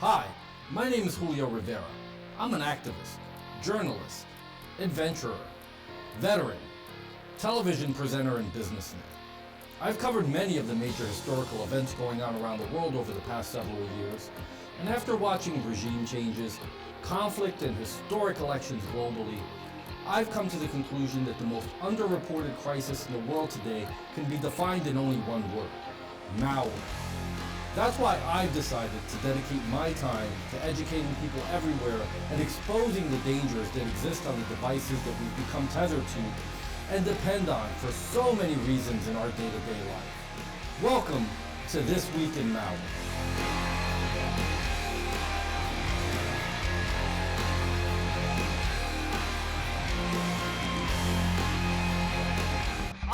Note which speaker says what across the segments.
Speaker 1: Hi, my name is Julio Rivera. I'm an activist, journalist, adventurer, veteran, television presenter, and businessman. I've covered many of the major historical events going on around the world over the past several years, and after watching regime changes, conflict, and historic elections globally, I've come to the conclusion that the most underreported crisis in the world today can be defined in only one word: malware. That's why I've decided to dedicate my time to educating people everywhere and exposing the dangers that exist on the devices that we've become tethered to and depend on for so many reasons in our day-to-day life. Welcome to This Week in Malware.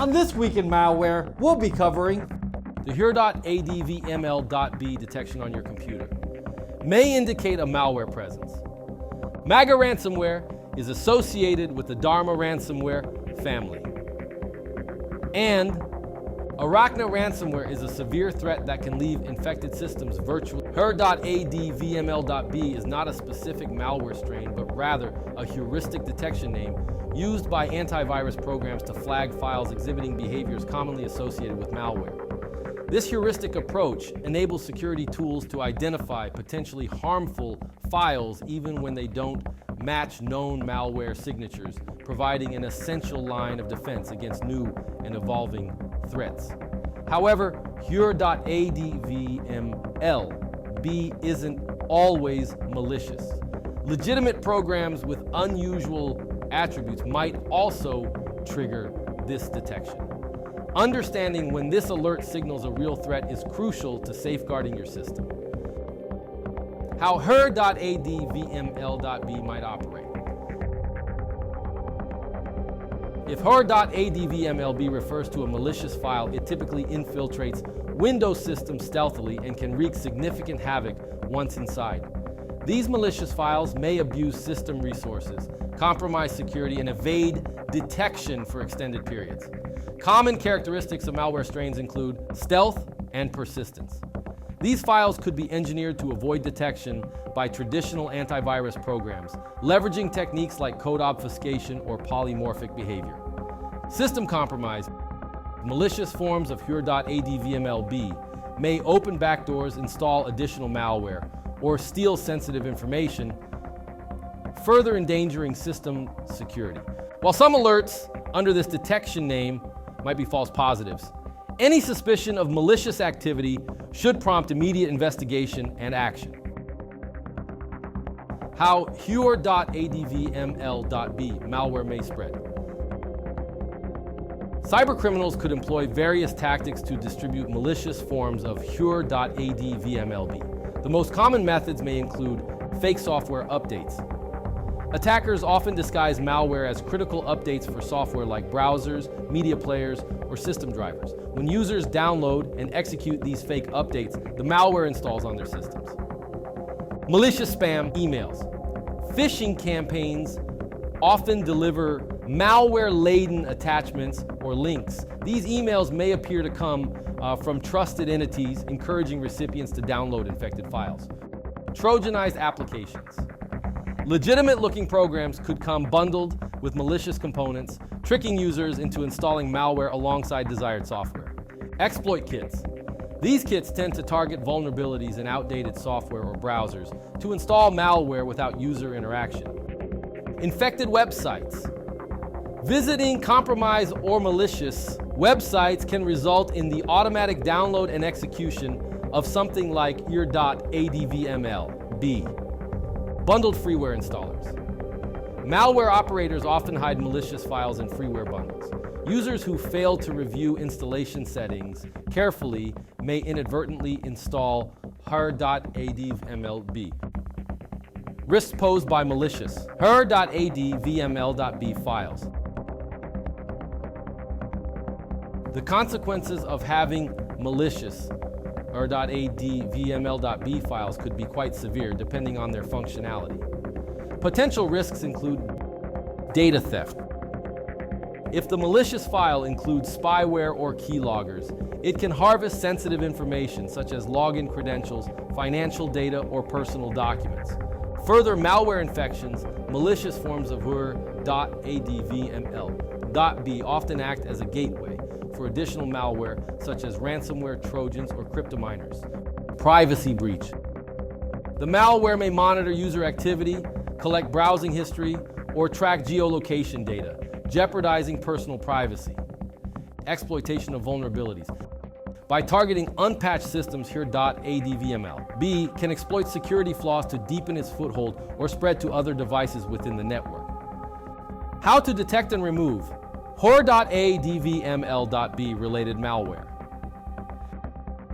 Speaker 1: On This Week in Malware, we'll be covering the Heur.AdvML.B detection on your computer may indicate a malware presence. MAGA Ransomware is associated with the Dharma ransomware family. And Arachna Ransomware is a severe threat that can leave infected systems virtually. Heur.AdvML.B is not a specific malware strain, but rather a heuristic detection name used by antivirus programs to flag files exhibiting behaviors commonly associated with malware. This heuristic approach enables security tools to identify potentially harmful files even when they don't match known malware signatures, providing an essential line of defense against new and evolving threats. However, Heur.AdvML.B isn't always malicious. Legitimate programs with unusual attributes might also trigger this detection. Understanding when this alert signals a real threat is crucial to safeguarding your system. How Heur.AdvML.B might operate. If Heur.AdvML.B refers to a malicious file, it typically infiltrates Windows systems stealthily and can wreak significant havoc once inside. These malicious files may abuse system resources, compromise security, and evade detection for extended periods. Common characteristics of malware strains include stealth and persistence. These files could be engineered to avoid detection by traditional antivirus programs, leveraging techniques like code obfuscation or polymorphic behavior. System compromise. Malicious forms of Heur.AdvML.B may open backdoors, install additional malware, or steal sensitive information, further endangering system security. While some alerts under this detection name might be false positives, any suspicion of malicious activity should prompt immediate investigation and action. How Heur.AdvML.B malware may spread. Cybercriminals could employ various tactics to distribute malicious forms of Heur.AdvML.B. The most common methods may include fake software updates. Attackers often disguise malware as critical updates for software like browsers, media players, or system drivers. When users download and execute these fake updates, the malware installs on their systems. Malicious spam emails. Phishing campaigns often deliver malware-laden attachments or links. These emails may appear to come from trusted entities, encouraging recipients to download infected files. Trojanized applications. Legitimate-looking programs could come bundled with malicious components, tricking users into installing malware alongside desired software. Exploit kits. These kits tend to target vulnerabilities in outdated software or browsers to install malware without user interaction. Infected websites. Visiting compromised or malicious websites can result in the automatic download and execution of something like Heur.AdvML.B. Bundled freeware installers. Malware operators often hide malicious files in freeware bundles. Users who fail to review installation settings carefully may inadvertently install Heur.AdvML.B. Risks posed by malicious. Heur.AdvML.B files. The consequences of having malicious Heur.AdvML.B files could be quite severe depending on their functionality. Potential risks include data theft. If the malicious file includes spyware or keyloggers, it can harvest sensitive information such as login credentials, financial data, or personal documents. Further malware infections, malicious forms of Heur.AdvML.B often act as a gateway for additional malware such as ransomware, trojans, or cryptominers. Privacy breach. The malware may monitor user activity, collect browsing history, or track geolocation data, jeopardizing personal privacy. Exploitation of vulnerabilities. By targeting unpatched systems, Heur.AdvML.B can exploit security flaws to deepen its foothold or spread to other devices within the network. How to detect and remove Heur.AdvML.B related malware.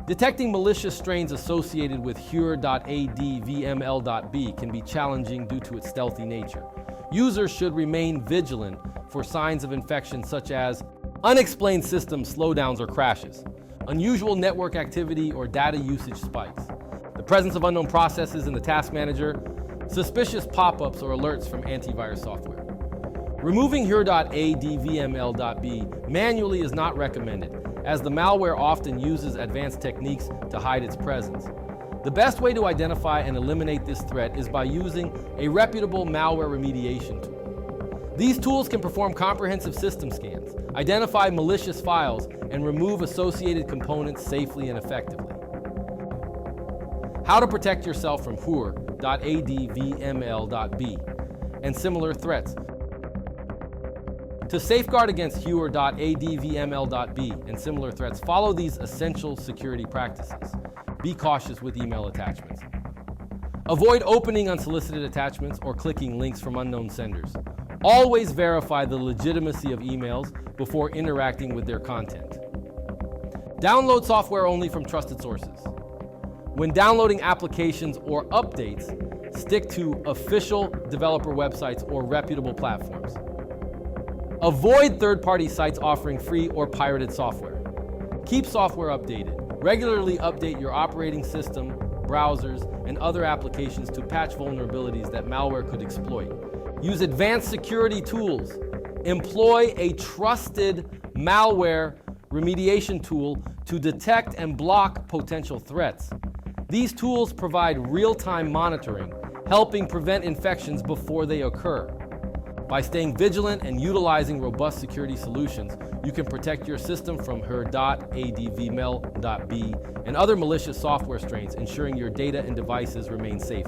Speaker 1: Detecting malicious strains associated with Heur.AdvML.B can be challenging due to its stealthy nature. Users should remain vigilant for signs of infection such as unexplained system slowdowns or crashes, unusual network activity or data usage spikes, the presence of unknown processes in the task manager, suspicious pop-ups or alerts from antivirus software. Removing Heur.AdvML.B manually is not recommended, as the malware often uses advanced techniques to hide its presence. The best way to identify and eliminate this threat is by using a reputable malware remediation tool. These tools can perform comprehensive system scans, identify malicious files, and remove associated components safely and effectively. How to protect yourself from Heur.AdvML.B and similar threats. To safeguard against Heur.AdvML.B and similar threats, follow these essential security practices. Be cautious with email attachments. Avoid opening unsolicited attachments or clicking links from unknown senders. Always verify the legitimacy of emails before interacting with their content. Download software only from trusted sources. When downloading applications or updates, stick to official developer websites or reputable platforms. Avoid third-party sites offering free or pirated software. Keep software updated. Regularly update your operating system, browsers, and other applications to patch vulnerabilities that malware could exploit. Use advanced security tools. Employ a trusted malware remediation tool to detect and block potential threats. These tools provide real-time monitoring, helping prevent infections before they occur. By staying vigilant and utilizing robust security solutions, you can protect your system from Heur.AdvML.B and other malicious software strains, ensuring your data and devices remain safe.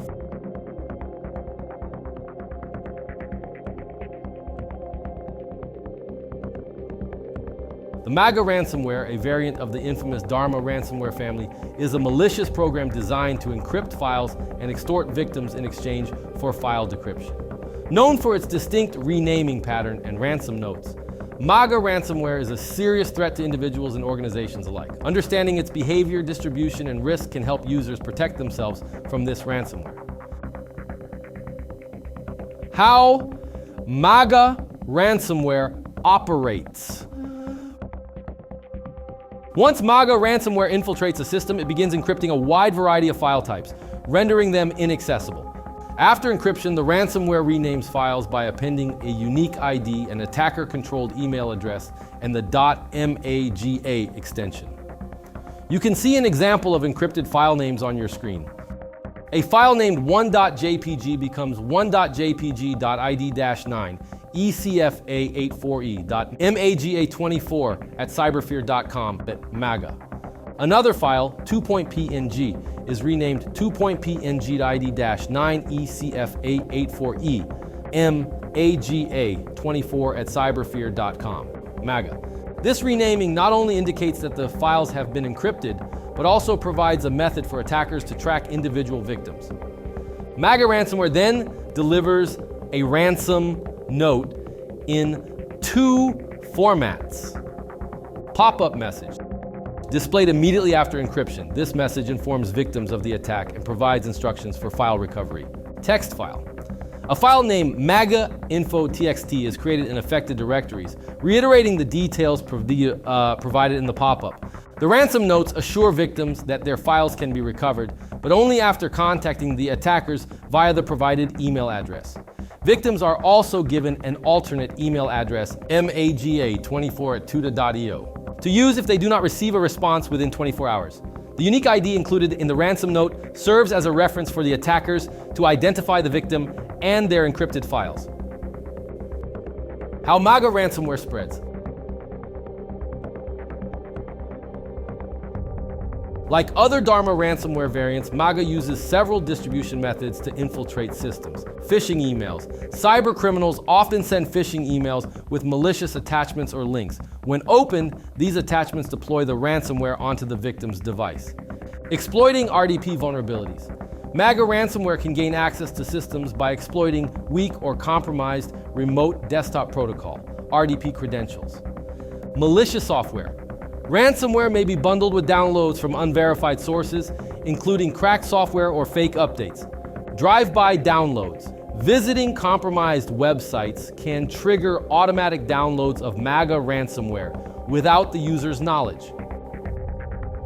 Speaker 1: The MAGA Ransomware, a variant of the infamous Dharma ransomware family, is a malicious program designed to encrypt files and extort victims in exchange for file decryption. Known for its distinct renaming pattern and ransom notes, MAGA Ransomware is a serious threat to individuals and organizations alike. Understanding its behavior, distribution, and risk can help users protect themselves from this ransomware. How MAGA Ransomware operates. Once MAGA Ransomware infiltrates a system, it begins encrypting a wide variety of file types, rendering them inaccessible. After encryption, the ransomware renames files by appending a unique ID, an attacker-controlled email address, and the .maga extension. You can see an example of encrypted file names on your screen. A file named 1.jpg becomes 1.jpg.id-9, ECFA84E.MAGA24 at cyberfear.com, Another file, 2.png, is renamed 2.png.id-9 ECFA84E, MAGA24 at cyberfear.com, MAGA. This renaming not only indicates that the files have been encrypted, but also provides a method for attackers to track individual victims. MAGA Ransomware then delivers a ransom note in two formats. Pop-up message, displayed immediately after encryption. This message informs victims of the attack and provides instructions for file recovery. Text file. A file named MAGA-info.txt is created in affected directories, reiterating the details provided in the pop-up. The ransom notes assure victims that their files can be recovered, but only after contacting the attackers via the provided email address. Victims are also given an alternate email address, MAGA24@tuda.io, to use if they do not receive a response within 24 hours. The unique ID included in the ransom note serves as a reference for the attackers to identify the victim and their encrypted files. How MAGA ransomware spreads. Like other Dharma ransomware variants, MAGA uses several distribution methods to infiltrate systems. Phishing emails. Cyber criminals often send phishing emails with malicious attachments or links. When opened, these attachments deploy the ransomware onto the victim's device. Exploiting RDP vulnerabilities. MAGA ransomware can gain access to systems by exploiting weak or compromised remote desktop protocol, RDP credentials. Malicious software. Ransomware may be bundled with downloads from unverified sources, including cracked software or fake updates. Drive-by downloads. Visiting compromised websites can trigger automatic downloads of MAGA ransomware without the user's knowledge.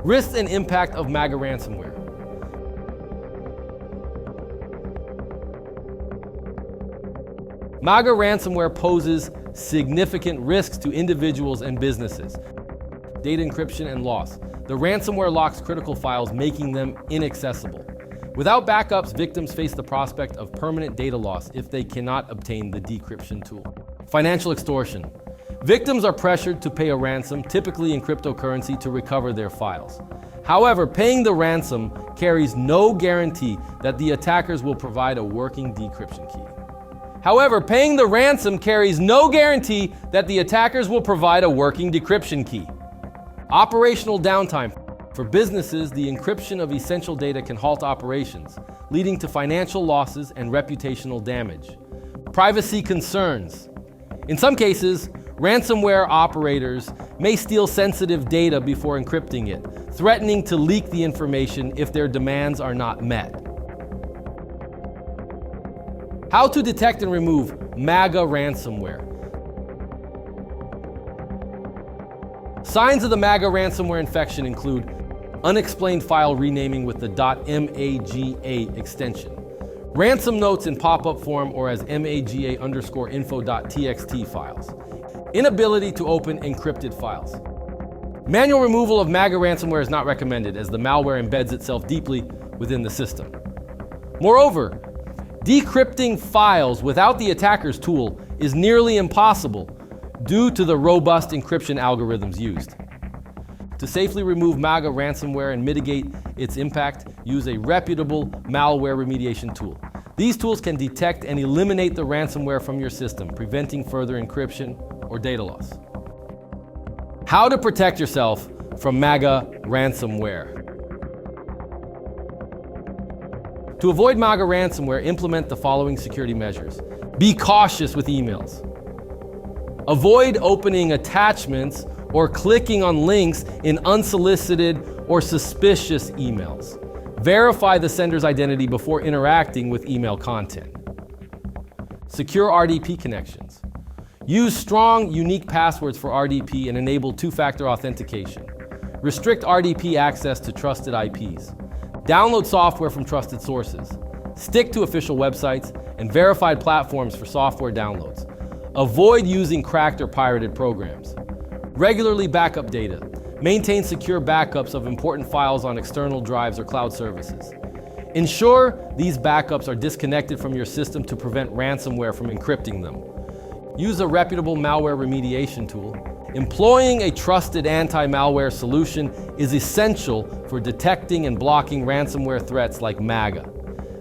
Speaker 1: Risks and impact of MAGA ransomware. MAGA ransomware poses significant risks to individuals and businesses. Data encryption and loss. The ransomware locks critical files, making them inaccessible. Without backups, victims face the prospect of permanent data loss if they cannot obtain the decryption tool. Financial extortion. Victims are pressured to pay a ransom, typically in cryptocurrency, to recover their files. However, paying the ransom carries no guarantee that the attackers will provide a working decryption key. Operational downtime. For businesses, the encryption of essential data can halt operations, leading to financial losses and reputational damage. Privacy concerns. In some cases, ransomware operators may steal sensitive data before encrypting it, threatening to leak the information if their demands are not met. How to detect and remove MAGA ransomware. Signs of the MAGA ransomware infection include unexplained file renaming with the .maga extension, ransom notes in pop-up form or as maga_info.txt files, inability to open encrypted files. Manual removal of MAGA ransomware is not recommended as the malware embeds itself deeply within the system. Moreover, decrypting files without the attacker's tool is nearly impossible due to the robust encryption algorithms used. To safely remove MAGA ransomware and mitigate its impact, use a reputable malware remediation tool. These tools can detect and eliminate the ransomware from your system, preventing further encryption or data loss. How to protect yourself from MAGA ransomware. To avoid MAGA ransomware, implement the following security measures. Be cautious with emails. Avoid opening attachments or clicking on links in unsolicited or suspicious emails. Verify the sender's identity before interacting with email content. Secure RDP connections. Use strong, unique passwords for RDP and enable two-factor authentication. Restrict RDP access to trusted IPs. Download software from trusted sources. Stick to official websites and verified platforms for software downloads. Avoid using cracked or pirated programs. Regularly backup data. Maintain secure backups of important files on external drives or cloud services. Ensure these backups are disconnected from your system to prevent ransomware from encrypting them. Use a reputable malware remediation tool. Employing a trusted anti-malware solution is essential for detecting and blocking ransomware threats like MAGA.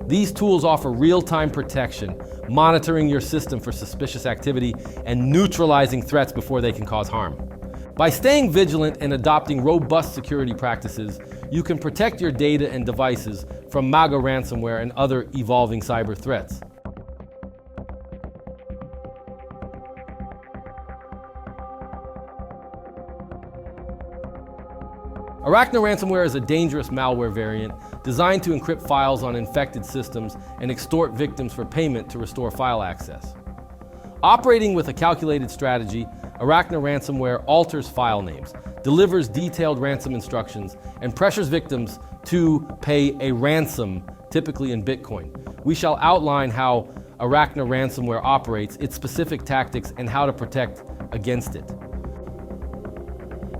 Speaker 1: These tools offer real-time protection, monitoring your system for suspicious activity and neutralizing threats before they can cause harm. By staying vigilant and adopting robust security practices, you can protect your data and devices from MAGA ransomware and other evolving cyber threats. Arachna Ransomware is a dangerous malware variant designed to encrypt files on infected systems and extort victims for payment to restore file access. Operating with a calculated strategy, Arachna Ransomware alters file names, delivers detailed ransom instructions, and pressures victims to pay a ransom, typically in Bitcoin. We shall outline how Arachna Ransomware operates, its specific tactics, and how to protect against it.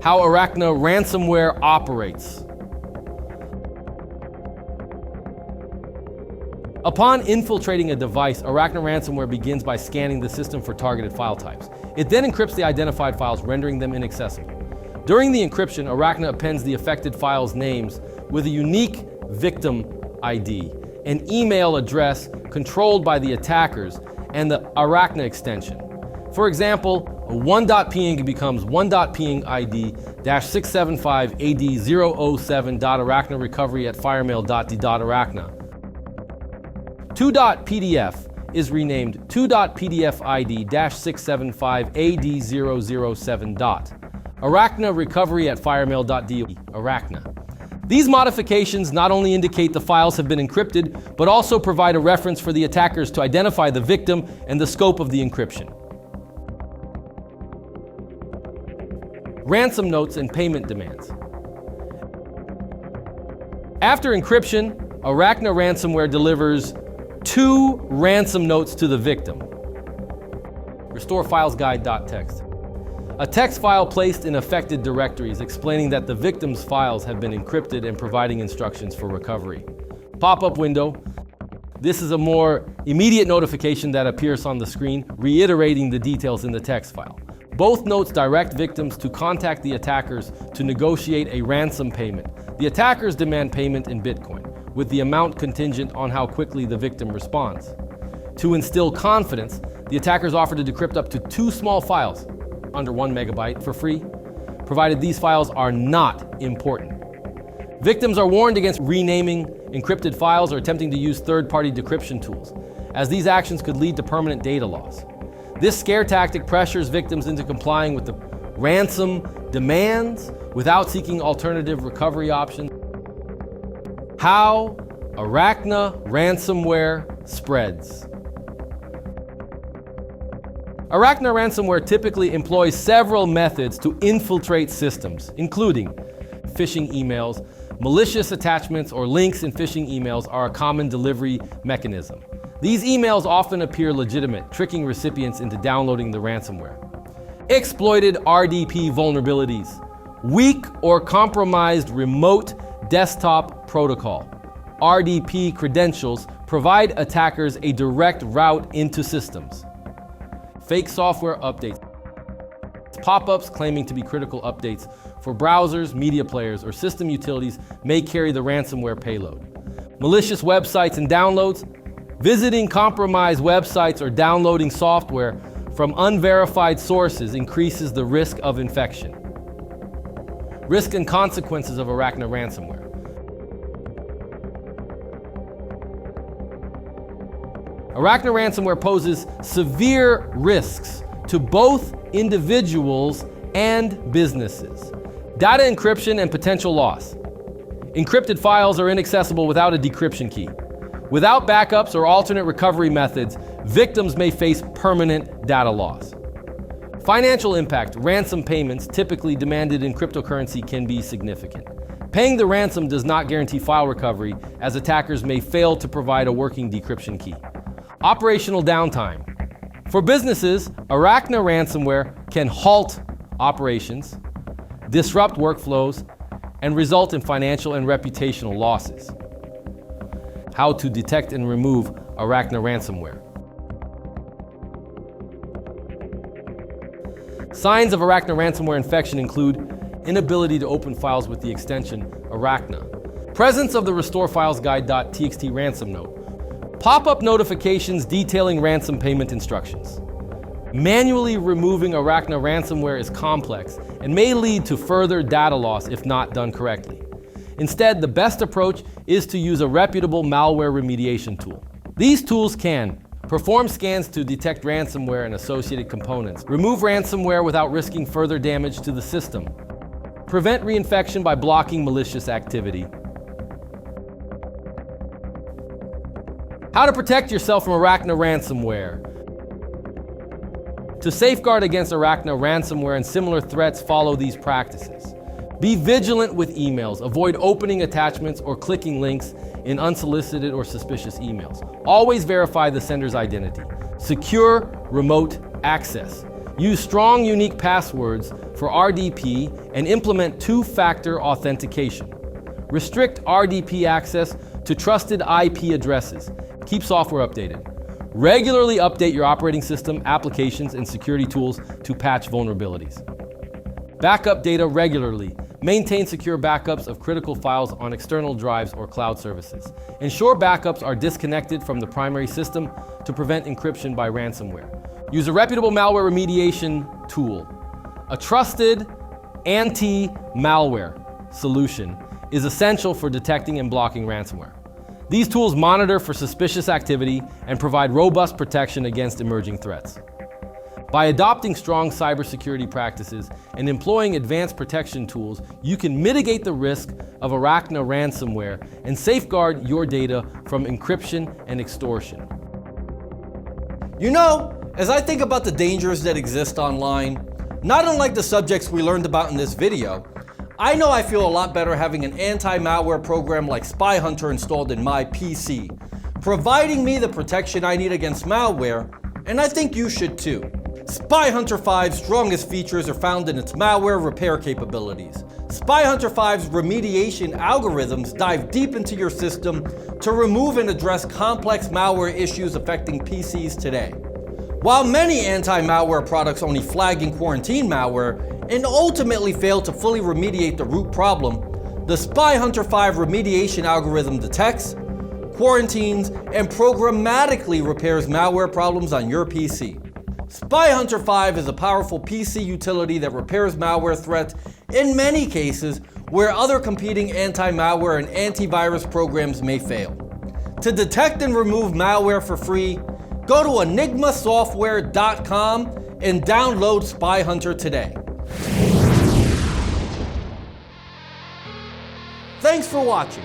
Speaker 1: How Arachna Ransomware operates. Upon infiltrating a device, Arachna Ransomware begins by scanning the system for targeted file types. It then encrypts the identified files, rendering them inaccessible. During the encryption, Arachna appends the affected files' names with a unique victim ID, an email address controlled by the attackers, and the Arachna extension. For example, a 1.ping becomes 1.ping ID -675 AD007.ArachnaRecovery@FireMail.D.Arachna. 2.pdf is renamed 2.pdf ID -675 AD007. Arachna Recovery@FireMail.D. Arachna. These modifications not only indicate the files have been encrypted, but also provide a reference for the attackers to identify the victim and the scope of the encryption. Ransom notes and payment demands. After encryption, Arachna Ransomware delivers 2 ransom notes to the victim. Restore files guide.txt. A text file placed in affected directories explaining that the victim's files have been encrypted and providing instructions for recovery. Pop-up window. This is a more immediate notification that appears on the screen, reiterating the details in the text file. Both notes direct victims to contact the attackers to negotiate a ransom payment. The attackers demand payment in Bitcoin, with the amount contingent on how quickly the victim responds. To instill confidence, the attackers offer to decrypt up to 2 small files, under 1 megabyte, for free, provided these files are not important. Victims are warned against renaming encrypted files or attempting to use third-party decryption tools, as these actions could lead to permanent data loss. This scare tactic pressures victims into complying with the ransom demands without seeking alternative recovery options. How Arachna Ransomware spreads. Arachna Ransomware typically employs several methods to infiltrate systems, including phishing emails. Malicious attachments or links in phishing emails are a common delivery mechanism. These emails often appear legitimate, tricking recipients into downloading the ransomware. Exploited RDP vulnerabilities. Weak or compromised remote desktop protocol. RDP credentials provide attackers a direct route into systems. Fake software updates. Pop-ups claiming to be critical updates for browsers, media players, or system utilities may carry the ransomware payload. Malicious websites and downloads. Visiting compromised websites or downloading software from unverified sources increases the risk of infection. Risk and consequences of Arachna Ransomware. Arachna Ransomware poses severe risks to both individuals and businesses. Data encryption and potential loss. Encrypted files are inaccessible without a decryption key. Without backups or alternate recovery methods, victims may face permanent data loss. Financial impact. Ransom payments, typically demanded in cryptocurrency, can be significant. Paying the ransom does not guarantee file recovery, as attackers may fail to provide a working decryption key. Operational downtime. For businesses, Arachna Ransomware can halt operations, disrupt workflows, and result in financial and reputational losses. How to detect and remove Arachna Ransomware. Signs of Arachna Ransomware infection include inability to open files with the extension Arachna, presence of the restore files guide.txt ransom note, pop-up notifications detailing ransom payment instructions. Manually removing Arachna Ransomware is complex and may lead to further data loss if not done correctly. Instead, the best approach is to use a reputable malware remediation tool. These tools can perform scans to detect ransomware and associated components, remove ransomware without risking further damage to the system, prevent reinfection by blocking malicious activity. How to protect yourself from Arachna Ransomware. To safeguard against Arachna Ransomware and similar threats, follow these practices. Be vigilant with emails. Avoid opening attachments or clicking links in unsolicited or suspicious emails. Always verify the sender's identity. Secure remote access. Use strong, unique passwords for RDP and implement two-factor authentication. Restrict RDP access to trusted IP addresses. Keep software updated. Regularly update your operating system, applications, and security tools to patch vulnerabilities. Backup data regularly. Maintain secure backups of critical files on external drives or cloud services. Ensure backups are disconnected from the primary system to prevent encryption by ransomware. Use a reputable malware remediation tool. A trusted anti-malware solution is essential for detecting and blocking ransomware. These tools monitor for suspicious activity and provide robust protection against emerging threats. By adopting strong cybersecurity practices and employing advanced protection tools, you can mitigate the risk of Arachna Ransomware and safeguard your data from encryption and extortion.
Speaker 2: You know, as I think about the dangers that exist online, not unlike the subjects we learned about in this video, I know I feel a lot better having an anti-malware program like Spy Hunter installed in my PC, providing me the protection I need against malware, and I think you should too. Spy Hunter 5's strongest features are found in its malware repair capabilities. Spy Hunter 5's remediation algorithms dive deep into your system to remove and address complex malware issues affecting PCs today. While many anti-malware products only flag and quarantine malware and ultimately fail to fully remediate the root problem, the Spy Hunter 5 remediation algorithm detects, quarantines, and programmatically repairs malware problems on your PC. Spy Hunter 5 is a powerful PC utility that repairs malware threats in many cases where other competing anti-malware and antivirus programs may fail. To detect and remove malware for free, go to enigmasoftware.com and download Spy Hunter today. Thanks for watching.